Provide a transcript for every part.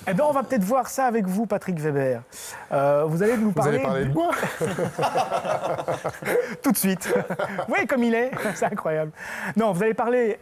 Eh bien, on va peut-être voir ça avec vous, Patrick Weber. Vous allez nous parler... Vous allez parler de moi? Tout de suite. Vous voyez comme il est, c'est incroyable. Non, vous allez parler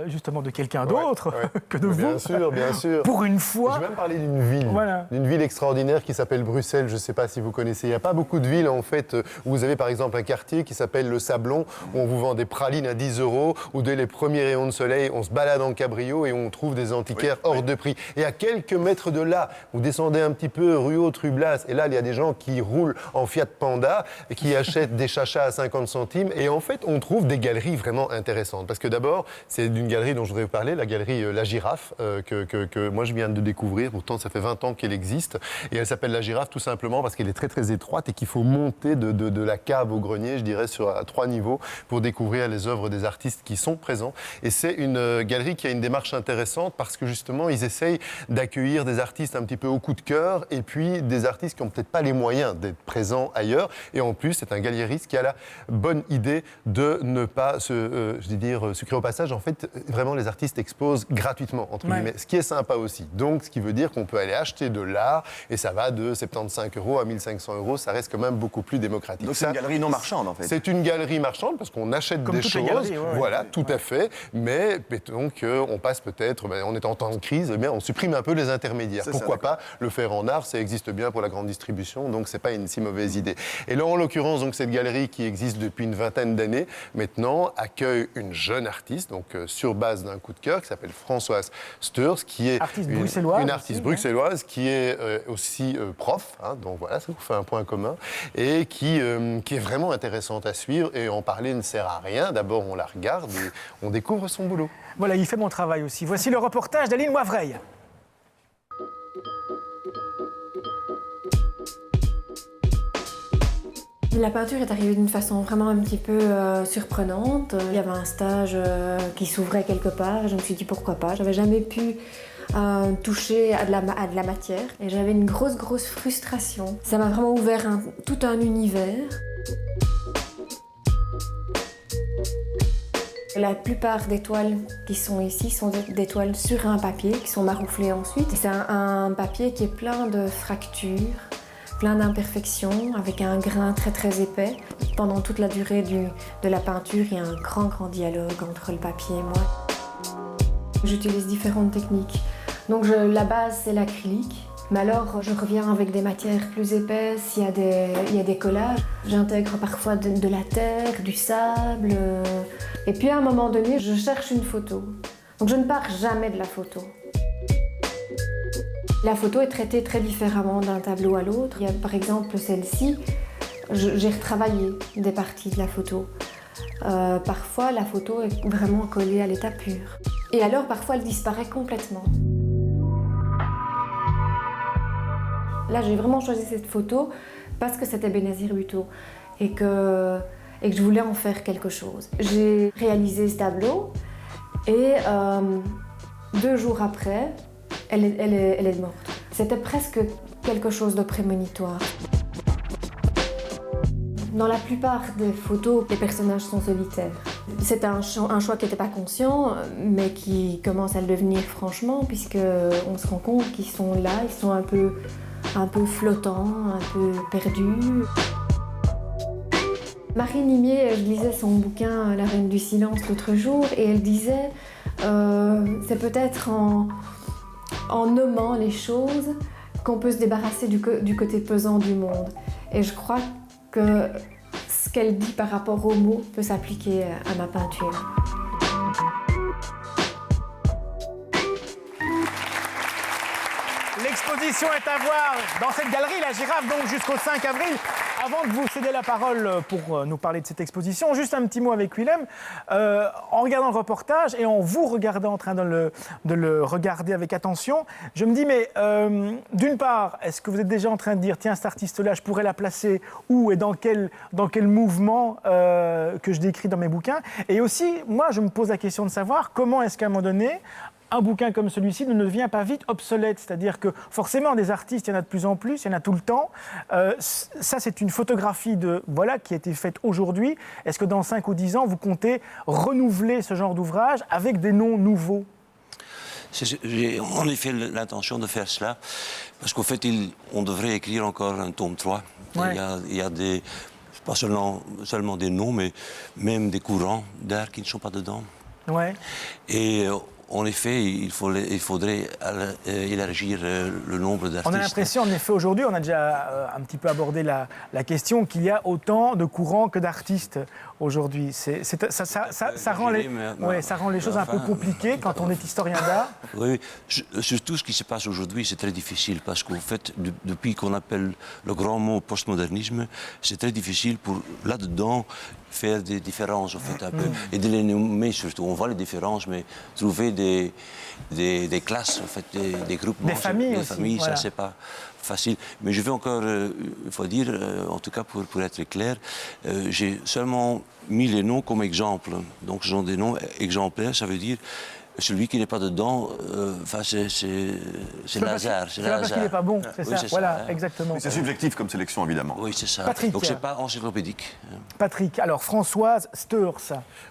justement de quelqu'un d'autre que de vous. Bien sûr, bien sûr. Pour une fois. Je vais même parler d'une ville, d'une ville extraordinaire qui s'appelle Bruxelles. Je ne sais pas si vous connaissez. Il n'y a pas beaucoup de villes, en fait, où vous avez par exemple un quartier qui s'appelle le Sablon, où on vous vend des pralines à 10 €, où dès les premiers rayons de soleil, on se balade en cabrio et on trouve des antiquaires hors de prix. Et à quelques mètres de là, vous descendez un petit peu rue Haute-Rue-Blas, et là, il y a des gens qui roulent en Fiat Panda et qui achètent des chachas à 50 centimes. Et en fait, on trouve des galeries vraiment intéressantes. Parce que d'abord, c'est d'une galerie dont je voudrais vous parler, la galerie La Girafe, que moi je viens de découvrir. Pourtant, ça fait 20 ans qu'elle existe. Et elle s'appelle La Girafe tout simplement parce qu'elle est très très étroite et qu'il faut monter de la cave au grenier, je dirais, à 3 niveaux pour découvrir les œuvres des artistes qui sont présents. Et c'est une galerie qui a une démarche intéressante parce que justement, ils essayent d'accueillir des artistes un petit peu au coup de cœur et puis des artistes qui n'ont peut-être pas les moyens d'être présents ailleurs. Et en plus, c'est un galériste qui a la bonne idée de ne pas sucrer au passage. En fait, vraiment, les artistes exposent gratuitement, entre guillemets, ce qui est sympa aussi. Donc, ce qui veut dire qu'on peut aller acheter de l'art et ça va de 75 € à 1500 €. Ça reste quand même beaucoup plus démocratique. Donc, c'est une galerie non marchande, en fait. C'est une galerie marchande parce qu'on achète comme des choses. Galeries, voilà, tout à fait. Mais mettons qu'on passe peut-être, on est en temps de crise, on supprime un peu les intermédiaires. Pourquoi pas le faire en art, ça existe bien pour la grande distribution, donc c'est pas une si mauvaise idée. Et là, en l'occurrence, donc cette galerie qui existe depuis une vingtaine d'années, maintenant accueille une jeune artiste, donc sur base d'un coup de cœur, qui s'appelle Françoise Steurs, qui est une artiste bruxelloise, qui est aussi prof, donc voilà, ça vous fait un point commun, et qui est vraiment intéressante à suivre. Et en parler ne sert à rien. D'abord, on la regarde et on découvre son boulot. Voilà, il fait mon travail aussi. Voici le reportage d'Aline Wavreil. La peinture est arrivée d'une façon vraiment un petit peu surprenante. Il y avait un stage qui s'ouvrait quelque part. Je me suis dit pourquoi pas. J'avais jamais pu toucher à de la matière et j'avais une grosse frustration. Ça m'a vraiment ouvert tout un univers. La plupart des toiles qui sont ici sont des toiles sur un papier qui sont marouflées ensuite. C'est un papier qui est plein de fractures, plein d'imperfections, avec un grain très épais. Pendant toute la durée de la peinture, il y a un grand dialogue entre le papier et moi. J'utilise différentes techniques. Donc la base, c'est l'acrylique. Mais alors, je reviens avec des matières plus épaisses, il y a des collages. J'intègre parfois de la terre, du sable. Et puis à un moment donné, je cherche une photo. Donc je ne pars jamais de la photo. La photo est traitée très différemment d'un tableau à l'autre. Il y a par exemple celle-ci, j'ai retravaillé des parties de la photo. Parfois, la photo est vraiment collée à l'état pur. Et alors, parfois, elle disparaît complètement. Là, j'ai vraiment choisi cette photo parce que c'était Benazir Bhutto et que je voulais en faire quelque chose. J'ai réalisé ce tableau et 2 jours après, elle est morte. C'était presque quelque chose de prémonitoire. Dans la plupart des photos, les personnages sont solitaires. C'est un choix qui n'était pas conscient, mais qui commence à le devenir franchement, puisqu'on se rend compte qu'ils sont là, ils sont un peu flottants, un peu perdus. Marie Nimier, je lisais son bouquin La Reine du Silence l'autre jour, et elle disait c'est peut-être en nommant les choses qu'on peut se débarrasser du côté pesant du monde. Et je crois que ce qu'elle dit par rapport aux mots peut s'appliquer à ma peinture. L'exposition est à voir dans cette galerie, La Girafe, donc jusqu'au 5 avril. Avant de vous céder la parole pour nous parler de cette exposition, juste un petit mot avec Willem. En regardant le reportage et en vous regardant en train de le regarder avec attention, je me dis, mais d'une part, est-ce que vous êtes déjà en train de dire, tiens, cet artiste-là, je pourrais la placer où et dans quel mouvement que je décris dans mes bouquins? Et aussi, moi, je me pose la question de savoir comment est-ce qu'à un moment donné, un bouquin comme celui-ci ne devient pas vite obsolète. C'est-à-dire que forcément, des artistes, il y en a de plus en plus, il y en a tout le temps. Ça, c'est une photographie qui a été faite aujourd'hui. Est-ce que dans 5 ou 10 ans, vous comptez renouveler ce genre d'ouvrage avec des noms nouveaux ? J'ai en effet l'intention de faire cela, parce qu'au fait, on devrait écrire encore un tome 3. Ouais. Il y a des, pas seulement des noms, mais même des courants d'art qui ne sont pas dedans. Ouais. Et en effet, il faudrait élargir le nombre d'artistes. On a l'impression, en effet, aujourd'hui, on a déjà un petit peu abordé la question qu'il y a autant de courants que d'artistes aujourd'hui. Ça rend les choses un peu compliquées quand on est historien d'art. Oui, surtout ce qui se passe aujourd'hui, c'est très difficile parce qu'en fait, depuis qu'on appelle le grand mot postmodernisme, c'est très difficile pour, là-dedans, faire des différences, en fait, un peu, et de les nommer surtout. On voit les différences, mais trouver des classes, en fait, des groupements, des familles, voilà. Ça, c'est pas facile. Mais je veux encore, il faut dire, en tout cas pour être clair, j'ai seulement mis les noms comme exemple. Donc, ce sont des noms exemplaires, ça veut dire celui qui n'est pas dedans, c'est le hasard. C'est pas parce qu'il n'est pas bon, c'est ça. Voilà, exactement. C'est subjectif comme sélection, évidemment. Oui, c'est ça. Patrick. Donc, c'est pas encyclopédique. Patrick, alors Françoise Steurs.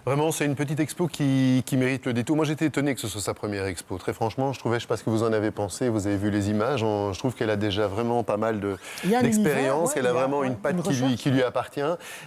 Vraiment, c'est une petite expo qui mérite le détour. Moi, j'étais étonné que ce soit sa première expo. Très franchement, je ne sais pas ce que vous en avez pensé, vous avez vu les images. Je trouve qu'elle a déjà vraiment pas mal d'expérience. Elle a vraiment une patte qui lui appartient.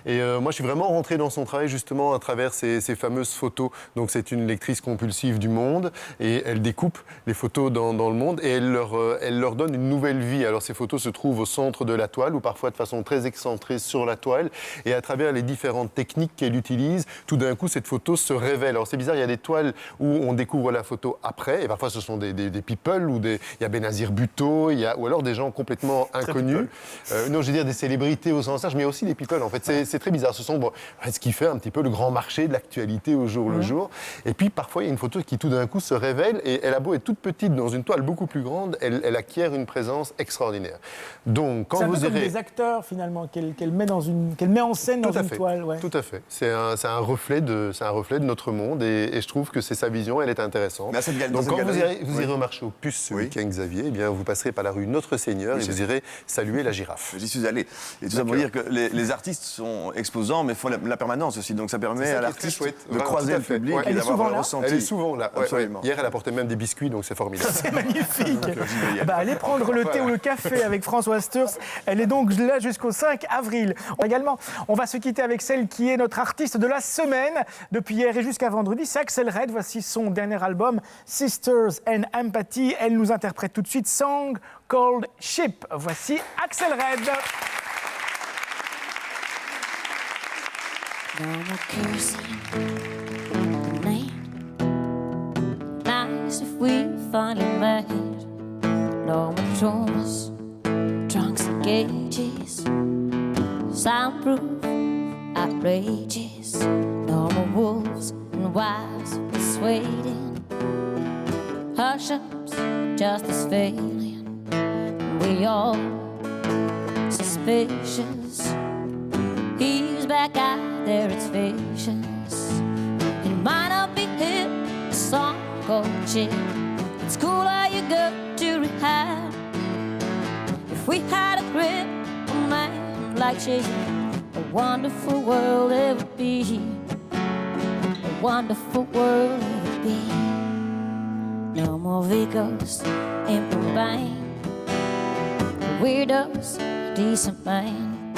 Et moi, je suis vraiment rentré dans son travail, justement, à travers ces fameuses photos. Donc, c'est une lectrice compulsive du monde et elle découpe les photos dans le monde et elle leur donne une nouvelle vie. Alors ces photos se trouvent au centre de la toile ou parfois de façon très excentrée sur la toile et à travers les différentes techniques qu'elle utilise, tout d'un coup cette photo se révèle. Alors c'est bizarre, il y a des toiles où on découvre la photo après et parfois ce sont des people ou il y a Benazir Bhutto, ou alors des gens complètement inconnus. Non, je veux dire des célébrités au sens large, mais aussi des people en fait. C'est très bizarre. Ce sont ce qui fait un petit peu le grand marché de l'actualité au jour le jour. Et puis parfois il y a une photo qui tout d'un coup se révèle et elle a beau être toute petite dans une toile beaucoup plus grande, elle acquiert une présence extraordinaire. Donc quand vous irez... comme des acteurs finalement qu'elle met en scène dans une toile. Ouais. Tout à fait. C'est un reflet de notre monde et je trouve que c'est sa vision, elle est intéressante. Donc quand vous irez au marché aux puces ce week-end, Xavier, eh bien vous passerez par la rue Notre-Seigneur et vous irez saluer la girafe. J'y suis allé. Et tout ça pour dire que les artistes sont exposants mais font la permanence aussi. Donc ça permet à l'artiste de croiser le public et d'avoir un ressenti. Elle est souvent là. Absolument. Hier, elle apportait même des biscuits, donc c'est formidable. C'est magnifique. Allez prendre le thé ou le café avec Françoise Steurs. Elle est donc là jusqu'au 5 avril. Également, on va se quitter avec celle qui est notre artiste de la semaine. Depuis hier et jusqu'à vendredi, c'est Axel Red. Voici son dernier album, Sisters and Empathy. Elle nous interprète tout de suite Song Called Ship. Voici Axel Red. If we finally met, no more traumas, trunks and gauges, soundproof, outrageous, no more wolves and wives persuading, hush-ups, justice failing, we all suspicious, he's back out there, it's vicious, it might not be him, a song called shit. In school you go to rehab. If we had a grip, a man like she, a wonderful world it would be. A wonderful world it would be. No more Vigos in Mumbai. Weirdos, decent man,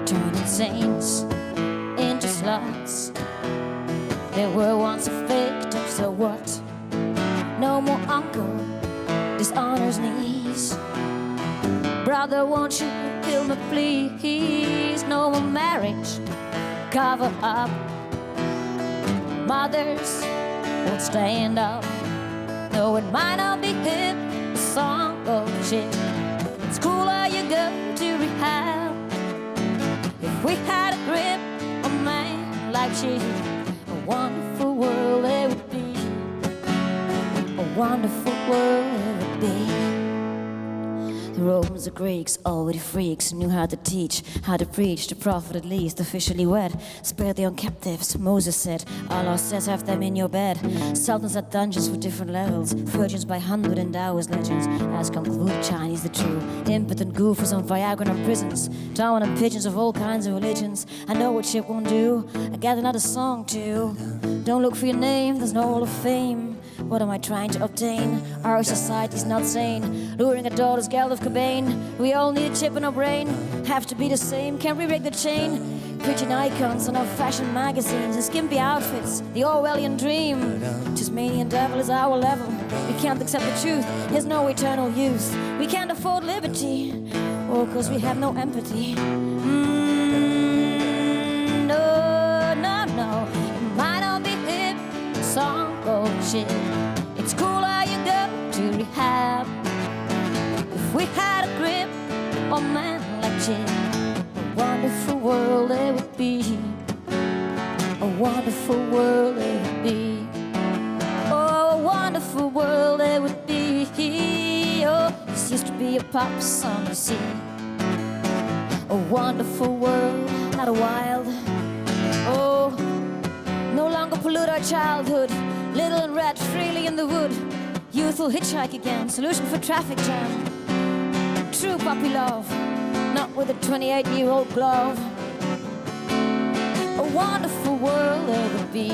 turning saints into sluts. They were once a victim, so what? No more uncle, dishonors knees. Brother, won't you kill me, please? No more marriage, cover up. Mothers won't stand up. No, it might not be hip, a song of shit. In school, you go to rehab. If we had a grip, a man like she, a wonderful world it would be. A wonderful world it would be. The Romans, the Greeks, already freaks, knew how to teach, how to preach. The prophet at least, officially wed, spared the young captives. Moses said, Allah says have them in your bed. Sultans at dungeons for different levels, virgins by hundred and hours legends. As conclude Chinese the true, impotent goofers on Viagra and prisons, Darwin and pigeons of all kinds of religions. I know what shit won't do, I got another song too. Don't look for your name, there's no Hall of Fame. What am I trying to obtain? Our society's not sane. Luring a daughter's girl of Cobain. We all need a chip in our brain. Have to be the same. Can't we rig the chain? Preaching icons on our fashion magazines and skimpy outfits. The Orwellian dream. Tasmanian devil is our level. We can't accept the truth. There's no eternal youth. We can't afford liberty. Oh, 'cause we have no empathy. No. It might not be hip, song or shit. It's cooler you go to rehab. If we had a grip on man like Jim, a wonderful world it would be. A wonderful world it would be. Oh, a wonderful world it would be. Oh, this used to be a pop song, you see. A wonderful world, not a wild. Oh, no longer pollute our childhood. Little and red, freely in the wood. Youth will hitchhike again, solution for traffic jam. True puppy love, not with a 28-year-old glove. A wonderful world there would be.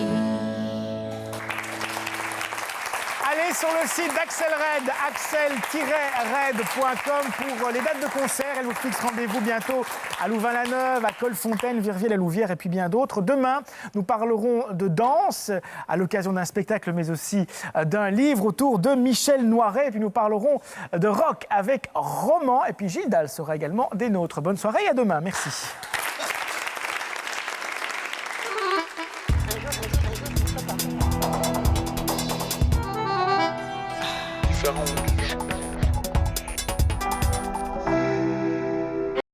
Allez sur le site d'Axel Red, axel-red.com pour les dates de concert. Elle vous fixe rendez-vous bientôt à Louvain-la-Neuve, à Colfontaine, Virviers-la-Louvière et puis bien d'autres. Demain, nous parlerons de danse à l'occasion d'un spectacle, mais aussi d'un livre autour de Michel Noiret. Et puis nous parlerons de rock avec Roman. Et puis Gilles Dalle sera également des nôtres. Bonne soirée et à demain. Merci.